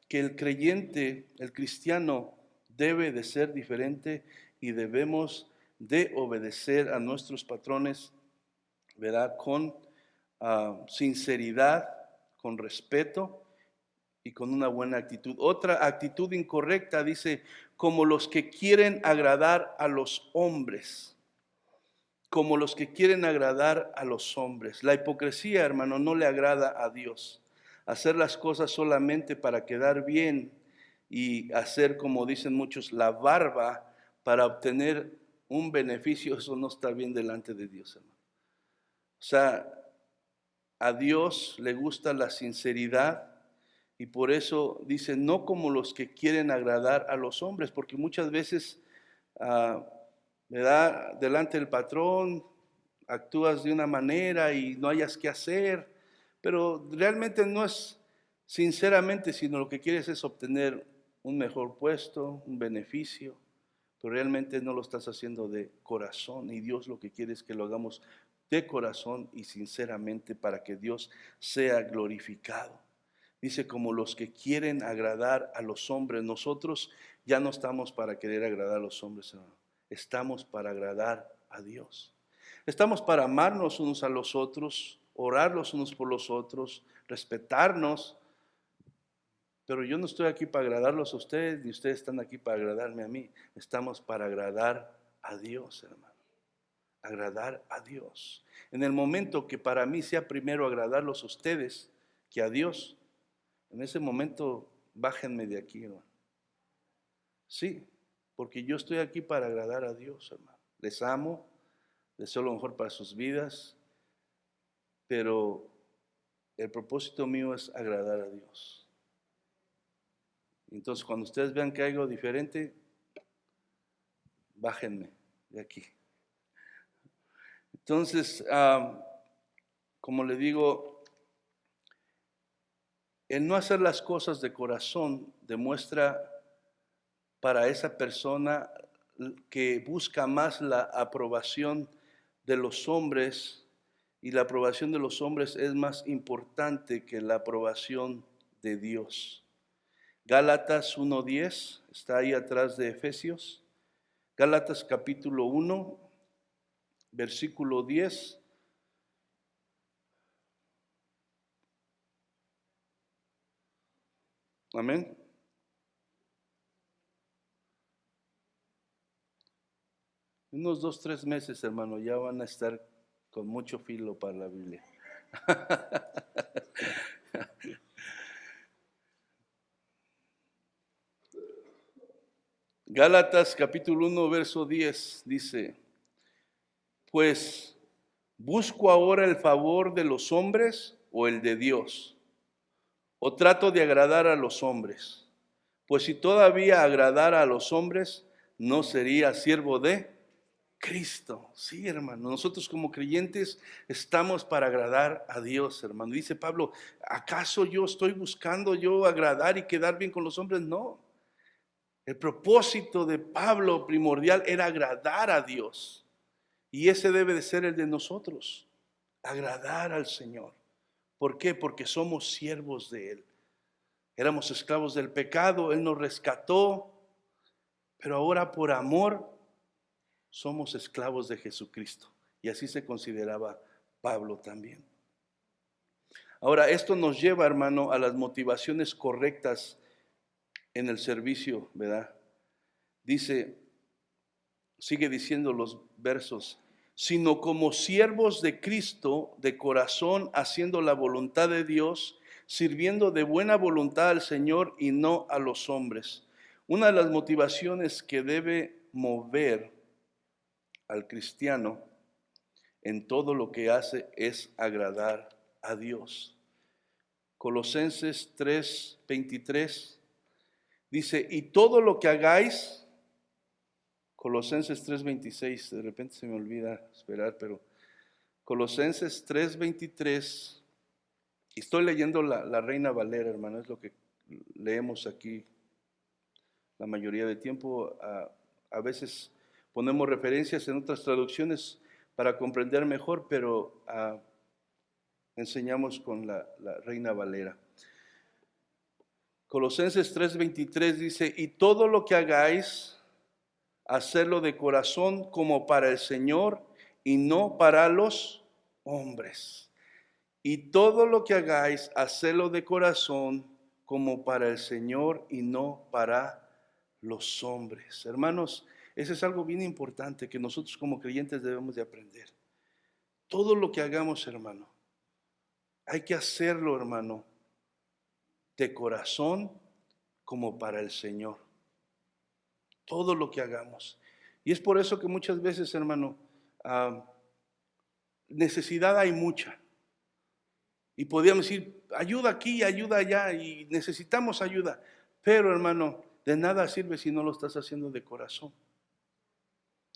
que el creyente, el cristiano, debe de ser diferente y debemos de obedecer a nuestros patrones, ¿verdad?, con sinceridad, con respeto y con una buena actitud. Otra actitud incorrecta dice: como los que quieren agradar a los hombres. Como los que quieren agradar a los hombres. La hipocresía, hermano, no le agrada a Dios. Hacer las cosas solamente para quedar bien y hacer, como dicen muchos, la barba para obtener un beneficio, eso no está bien delante de Dios, hermano. O sea, a Dios le gusta la sinceridad. Y por eso dice: no como los que quieren agradar a los hombres, porque muchas veces, ¿verdad?, delante del patrón actúas de una manera y no hayas qué hacer, pero realmente no es sinceramente, sino lo que quieres es obtener un mejor puesto, un beneficio, pero realmente no lo estás haciendo de corazón, y Dios lo que quiere es que lo hagamos de corazón y sinceramente para que Dios sea glorificado. Dice: como los que quieren agradar a los hombres. Nosotros ya no estamos para querer agradar a los hombres, hermano. Estamos para agradar a Dios. Estamos para amarnos unos a los otros, orar los unos por los otros, respetarnos. Pero yo no estoy aquí para agradarlos a ustedes, ni ustedes están aquí para agradarme a mí. Estamos para agradar a Dios, hermano. Agradar a Dios. En el momento que para mí sea primero agradarlos a ustedes que a Dios, en ese momento bájenme de aquí, hermano. Sí, porque yo estoy aquí para agradar a Dios, hermano. Les amo, deseo lo mejor para sus vidas, pero el propósito mío es agradar a Dios. Entonces, cuando ustedes vean que hay algo diferente, bájenme de aquí. Entonces, como le digo, el no hacer las cosas de corazón demuestra para esa persona que busca más la aprobación de los hombres, y la aprobación de los hombres es más importante que la aprobación de Dios. Gálatas 1:10 está ahí atrás de Efesios. Gálatas capítulo 1, versículo 10. Amén. Unos 2, 3 meses, hermano, ya van a estar con mucho filo para la Biblia. Gálatas capítulo 1, verso 10 dice, pues, ¿busco ahora el favor de los hombres o el de Dios? ¿O trato de agradar a los hombres? Pues si todavía agradara a los hombres, no sería siervo de Cristo. Sí, hermano, nosotros como creyentes estamos para agradar a Dios, hermano. Dice Pablo, ¿acaso yo estoy buscando yo agradar y quedar bien con los hombres? No. El propósito de Pablo primordial era agradar a Dios. Y ese debe de ser el de nosotros, agradar al Señor. ¿Por qué? Porque somos siervos de Él. Éramos esclavos del pecado, Él nos rescató, pero ahora por amor somos esclavos de Jesucristo. Y así se consideraba Pablo también. Ahora, esto nos lleva, hermano, a las motivaciones correctas en el servicio, ¿verdad? Dice, sigue diciendo los versos, sino como siervos de Cristo, de corazón, haciendo la voluntad de Dios, sirviendo de buena voluntad al Señor y no a los hombres. Una de las motivaciones que debe mover al cristiano en todo lo que hace es agradar a Dios. Colosenses 3:23 dice, y todo lo que hagáis, Colosenses 3:26, de repente se me olvida esperar, pero Colosenses 3:23, y estoy leyendo la Reina Valera, hermano, es lo que leemos aquí la mayoría del tiempo. A veces ponemos referencias en otras traducciones para comprender mejor, pero enseñamos con la Reina Valera. Colosenses 3:23 dice, y todo lo que hagáis, hacerlo de corazón como para el Señor y no para los hombres. Y todo lo que hagáis, hacerlo de corazón como para el Señor y no para los hombres. Hermanos, eso es algo bien importante que nosotros como creyentes debemos de aprender. Todo lo que hagamos, hermano, hay que hacerlo, hermano, de corazón como para el Señor. Todo lo que hagamos. Y es por eso que muchas veces, hermano, necesidad hay mucha. Y podríamos decir, ayuda aquí, ayuda allá, y necesitamos ayuda. Pero, hermano, de nada sirve si no lo estás haciendo de corazón.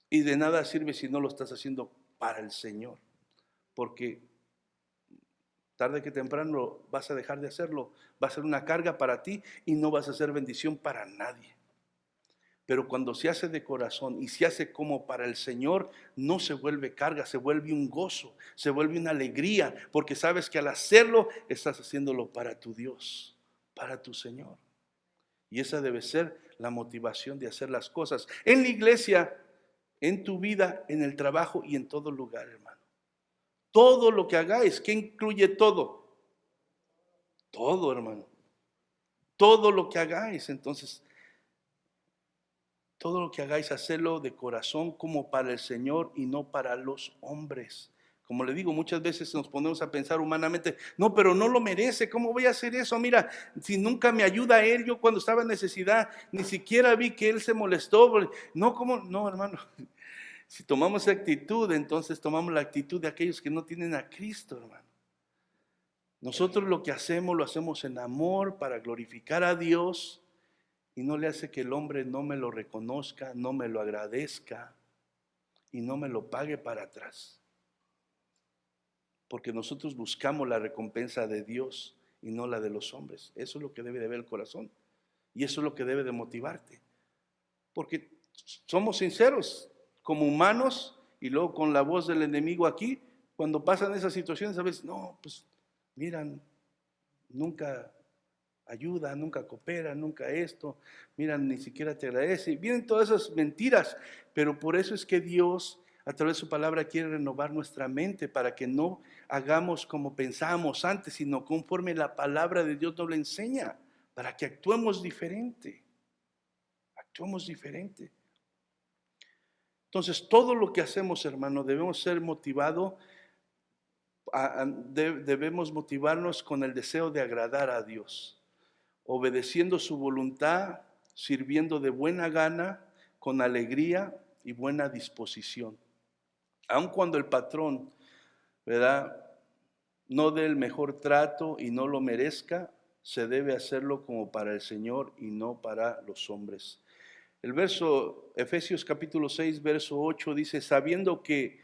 Y de nada sirve si no lo estás haciendo para el Señor. Porque tarde que temprano vas a dejar de hacerlo. Va a ser una carga para ti y no vas a ser bendición para nadie. Pero cuando se hace de corazón y se hace como para el Señor, no se vuelve carga, se vuelve un gozo, se vuelve una alegría, porque sabes que al hacerlo estás haciéndolo para tu Dios, para tu Señor. Y esa debe ser la motivación de hacer las cosas en la iglesia, en tu vida, en el trabajo y en todo lugar, hermano. Todo lo que hagáis, ¿qué incluye todo? Todo, hermano. Todo lo que hagáis, entonces, todo lo que hagáis, hacedlo de corazón como para el Señor y no para los hombres. Como le digo, muchas veces nos ponemos a pensar humanamente, no, pero no lo merece, ¿cómo voy a hacer eso? Mira, si nunca me ayuda Él, yo cuando estaba en necesidad, ni siquiera vi que Él se molestó. No, ¿cómo? No, hermano. Si tomamos esa actitud, entonces tomamos la actitud de aquellos que no tienen a Cristo, hermano. Nosotros lo que hacemos, lo hacemos en amor para glorificar a Dios. Y no le hace que el hombre no me lo reconozca, no me lo agradezca y no me lo pague para atrás. Porque nosotros buscamos la recompensa de Dios y no la de los hombres. Eso es lo que debe de ver el corazón. Y eso es lo que debe de motivarte. Porque somos sinceros como humanos y luego con la voz del enemigo aquí, cuando pasan esas situaciones a veces, no, pues miran, nunca ayuda, nunca coopera, nunca esto, mira, ni siquiera te agradece. Vienen todas esas mentiras, pero por eso es que Dios, a través de su palabra, quiere renovar nuestra mente para que no hagamos como pensábamos antes, sino conforme la palabra de Dios nos lo enseña. para que actuemos diferente. Actuemos diferente. Entonces, todo lo que hacemos, hermano, debemos ser motivados, debemos motivarnos con el deseo de agradar a Dios, obedeciendo su voluntad, sirviendo de buena gana, con alegría y buena disposición. Aun cuando el patrón, ¿verdad?, no dé el mejor trato y no lo merezca, se debe hacerlo como para el Señor y no para los hombres. El verso, Efesios capítulo 6, verso 8 dice, sabiendo que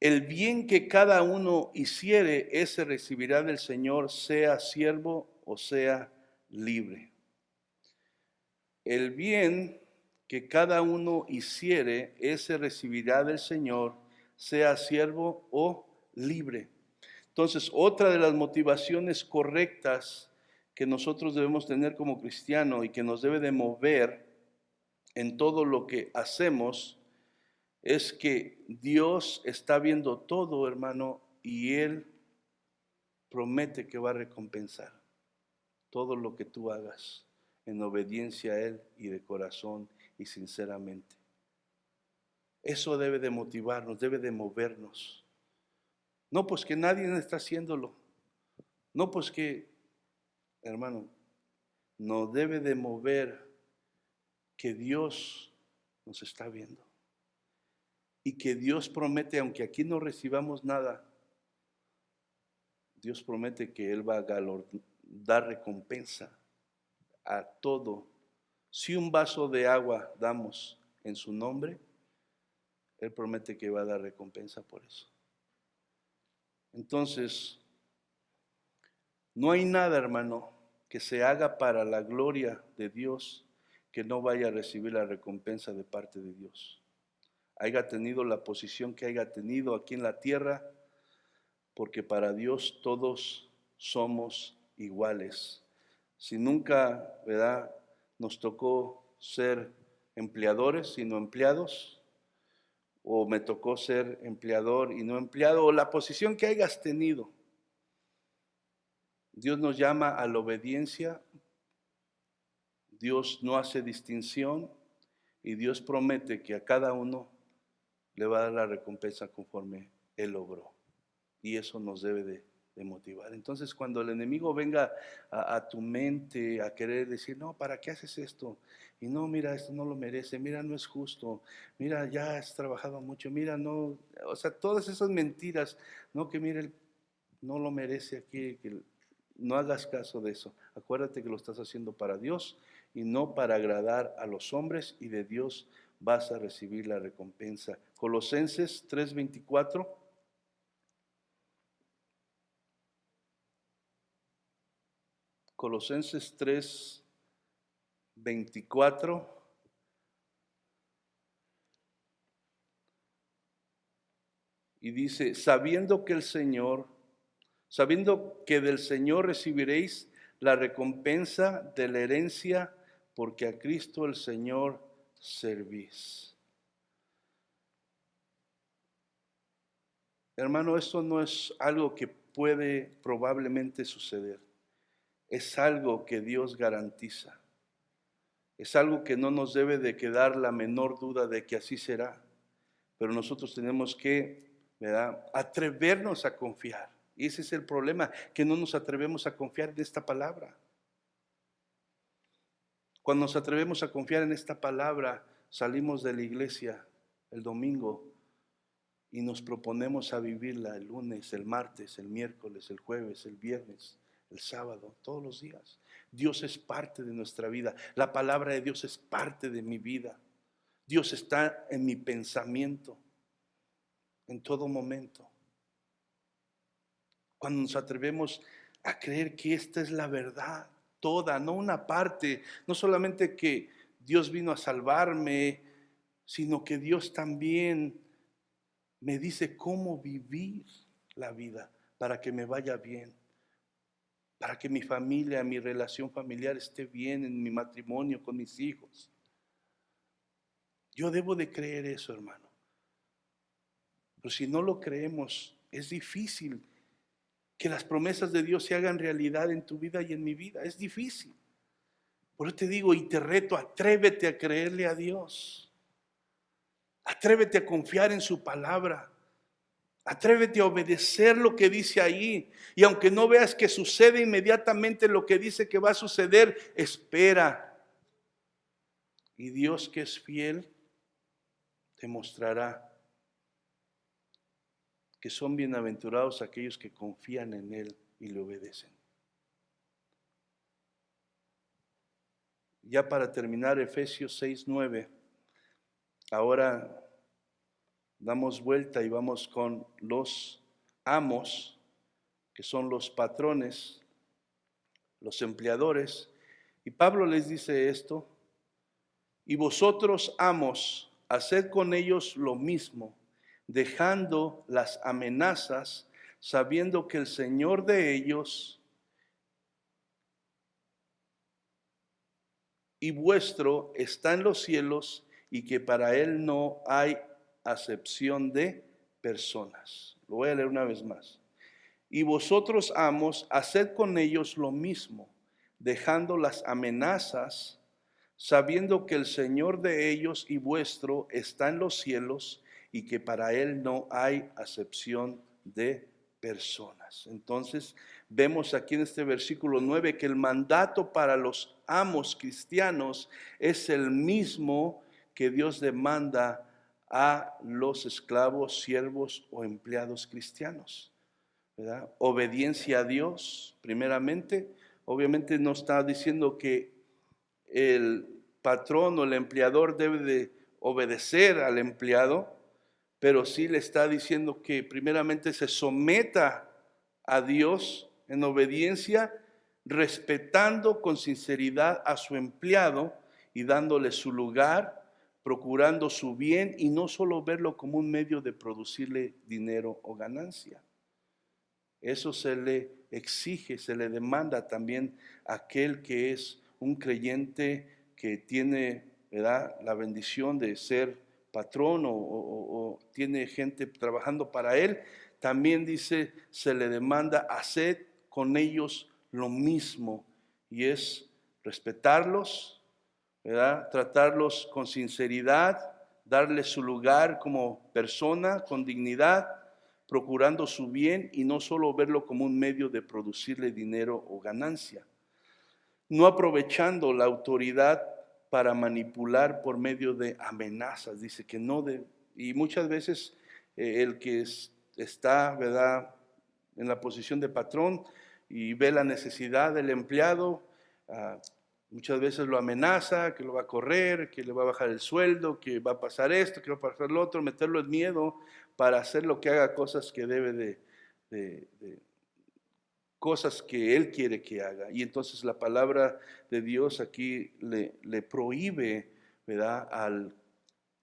el bien que cada uno hiciere, ese recibirá del Señor, sea siervo o sea libre. El bien que cada uno hiciere, ese recibirá del Señor, sea siervo o libre. Entonces, otra de las motivaciones correctas que nosotros debemos tener como cristianos y que nos debe de mover en todo lo que hacemos es que Dios está viendo todo, hermano, y Él promete que va a recompensar todo lo que tú hagas en obediencia a Él y de corazón y sinceramente. Eso debe de motivarnos, debe de movernos. No pues que nadie está haciéndolo. No pues que, hermano, nos debe de mover que Dios nos está viendo. Y que Dios promete, aunque aquí no recibamos nada, Dios promete que Él va a dar recompensa a todo. Si un vaso de agua damos en su nombre, Él promete que va a dar recompensa por eso. Entonces, no hay nada, hermano, que se haga para la gloria de Dios que no vaya a recibir la recompensa de parte de Dios. Haya tenido la posición que haya tenido aquí en la tierra, porque para Dios todos somos iguales. Si nunca, ¿verdad?, nos tocó ser empleadores, sino empleados, o me tocó ser empleador y no empleado, o la posición que hayas tenido, Dios nos llama a la obediencia, Dios no hace distinción y Dios promete que a cada uno le va a dar la recompensa conforme Él logró. Y eso nos debe de motivar. Entonces, cuando el enemigo venga a tu mente a querer decir, no, ¿para qué haces esto? Y no, mira, esto no lo merece, mira, no es justo, mira, ya has trabajado mucho, mira, no, o sea, todas esas mentiras, no, que mire, no lo merece aquí, que no hagas caso de eso. Acuérdate que lo estás haciendo para Dios y no para agradar a los hombres, y de Dios vas a recibir la recompensa. Colosenses 3:24. Colosenses 3:24. Y dice, sabiendo que del Señor recibiréis la recompensa de la herencia, porque a Cristo el Señor servís. Hermano, esto no es algo que puede probablemente suceder. Es algo que Dios garantiza. Es algo que no nos debe de quedar la menor duda de que así será. Pero nosotros tenemos que, ¿verdad?, atrevernos a confiar. Y ese es el problema, que no nos atrevemos a confiar en esta palabra. Cuando nos atrevemos a confiar en esta palabra, salimos de la iglesia el domingo y nos proponemos a vivirla el lunes, el martes, el miércoles, el jueves, el viernes, el sábado, todos los días. Dios es parte de nuestra vida. La palabra de Dios es parte de mi vida. Dios está en mi pensamiento en todo momento. Cuando nos atrevemos a creer que esta es la verdad toda, no una parte, no solamente que Dios vino a salvarme, sino que Dios también me dice cómo vivir la vida para que me vaya bien, para que mi familia, mi relación familiar esté bien, en mi matrimonio, con mis hijos. Yo debo de creer eso, hermano. Pero si no lo creemos, es difícil que las promesas de Dios se hagan realidad en tu vida y en mi vida. Es difícil. Por eso te digo y te reto, atrévete a creerle a Dios. Atrévete a confiar en su palabra. Atrévete a obedecer lo que dice ahí. Y aunque no veas que sucede inmediatamente lo que dice que va a suceder, espera. Y Dios, que es fiel, te mostrará que son bienaventurados aquellos que confían en Él y le obedecen. Ya para terminar, Efesios 6:9. Ahora damos vuelta y vamos con los amos, que son los patrones, los empleadores. Y Pablo les dice esto: y vosotros, amos, haced con ellos lo mismo, dejando las amenazas, sabiendo que el Señor de ellos y vuestro está en los cielos, y que para Él no hay acepción de personas. Lo voy a leer una vez más. Y vosotros, amos, haced con ellos lo mismo, dejando las amenazas, sabiendo que el Señor de ellos y vuestro está en los cielos, y que para Él no hay acepción de personas. Entonces vemos aquí en este versículo 9 que el mandato para los amos cristianos es el mismo que Dios demanda a los esclavos, siervos o empleados cristianos, ¿verdad? Obediencia a Dios, primeramente. Obviamente no está diciendo que el patrón o el empleador debe de obedecer al empleado, pero sí le está diciendo que primeramente se someta a Dios en obediencia, respetando con sinceridad a su empleado y dándole su lugar, procurando su bien y no solo verlo como un medio de producirle dinero o ganancia. Eso se le exige, se le demanda también a aquel que es un creyente que tiene, ¿verdad?, la bendición de ser patrón o tiene gente trabajando para él. También dice, se le demanda hacer con ellos lo mismo, y es respetarlos, ¿verdad?, tratarlos con sinceridad, darles su lugar como persona, con dignidad, procurando su bien y no solo verlo como un medio de producirle dinero o ganancia. No aprovechando la autoridad para manipular por medio de amenazas. Dice que no y muchas veces el que está, ¿verdad?, en la posición de patrón y ve la necesidad del empleado, muchas veces lo amenaza, que lo va a correr, que le va a bajar el sueldo, que va a pasar esto, que va a pasar lo otro, meterlo en miedo para hacer lo que haga cosas que debe de cosas que él quiere que haga. Y entonces la palabra de Dios aquí le prohíbe, ¿verdad?,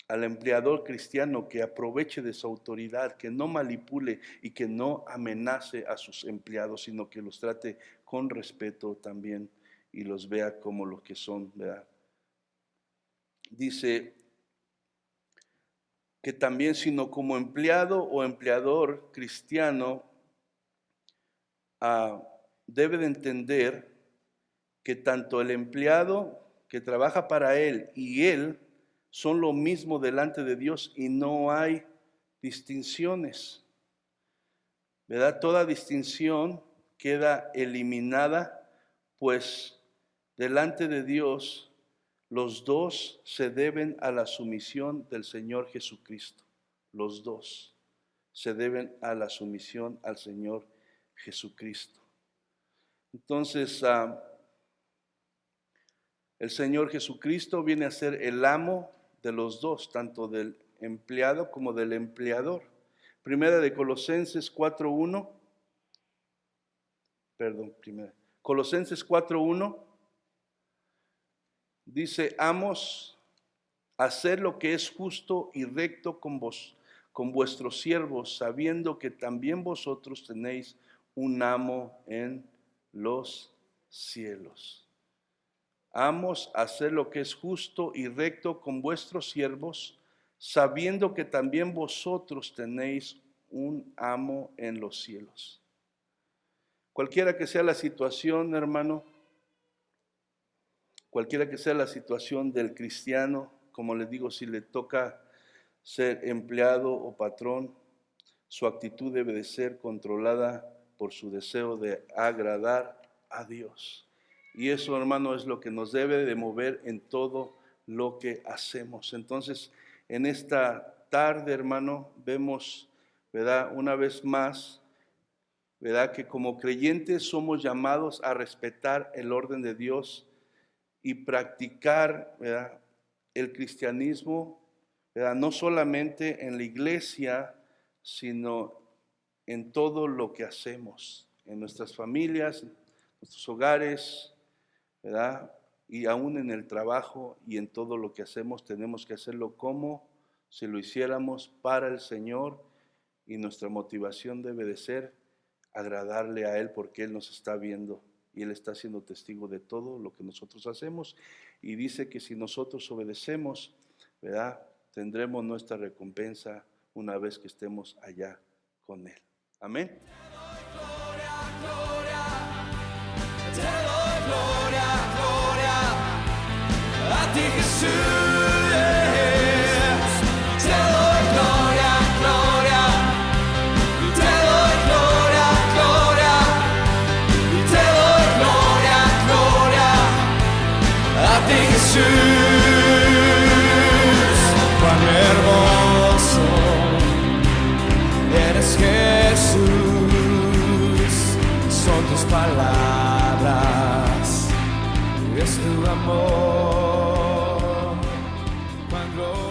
al empleador cristiano que aproveche de su autoridad, que no manipule y que no amenace a sus empleados, sino que los trate con respeto también y los vea como lo que son, ¿verdad? Dice que también, sino como empleado o empleador cristiano, debe de entender que tanto el empleado que trabaja para él y él son lo mismo delante de Dios y no hay distinciones, ¿verdad? Toda distinción queda eliminada, pues delante de Dios los dos se deben a la sumisión del Señor Jesucristo. Los dos se deben a la sumisión al Señor Jesucristo. Entonces, el Señor Jesucristo viene a ser el amo de los dos, tanto del empleado como del empleador. Primera de Colosenses 4:1. Colosenses 4:1 dice: amos, hacer lo que es justo y recto con vuestros siervos, sabiendo que también vosotros tenéis un amo en los cielos. Amos, hacer lo que es justo y recto con vuestros siervos, sabiendo que también vosotros tenéis un amo en los cielos. Cualquiera que sea la situación, hermano, cualquiera que sea la situación del cristiano, como les digo, si le toca ser empleado o patrón, su actitud debe de ser controlada por su deseo de agradar a Dios. Y eso, hermano, es lo que nos debe de mover en todo lo que hacemos. Entonces, en esta tarde, hermano, vemos, ¿verdad?, una vez más, ¿verdad?, que como creyentes somos llamados a respetar el orden de Dios y practicar, ¿verdad?, el cristianismo, ¿verdad?, no solamente en la iglesia, sino en todo lo que hacemos, en nuestras familias, en nuestros hogares, ¿verdad?, y aún en el trabajo y en todo lo que hacemos tenemos que hacerlo como si lo hiciéramos para el Señor, y nuestra motivación debe de ser agradarle a Él, porque Él nos está viendo y Él está siendo testigo de todo lo que nosotros hacemos, y dice que si nosotros obedecemos, ¿verdad?, tendremos nuestra recompensa una vez que estemos allá con Él. Amén. Te doy gloria, gloria a ti, Jesús. Te doy gloria, gloria. Te doy gloria, gloria. Te doy gloria, gloria a ti, Jesús. Cuán hermoso eres, Jesús. Son tus palabras, es tu amor, cuán glorioso.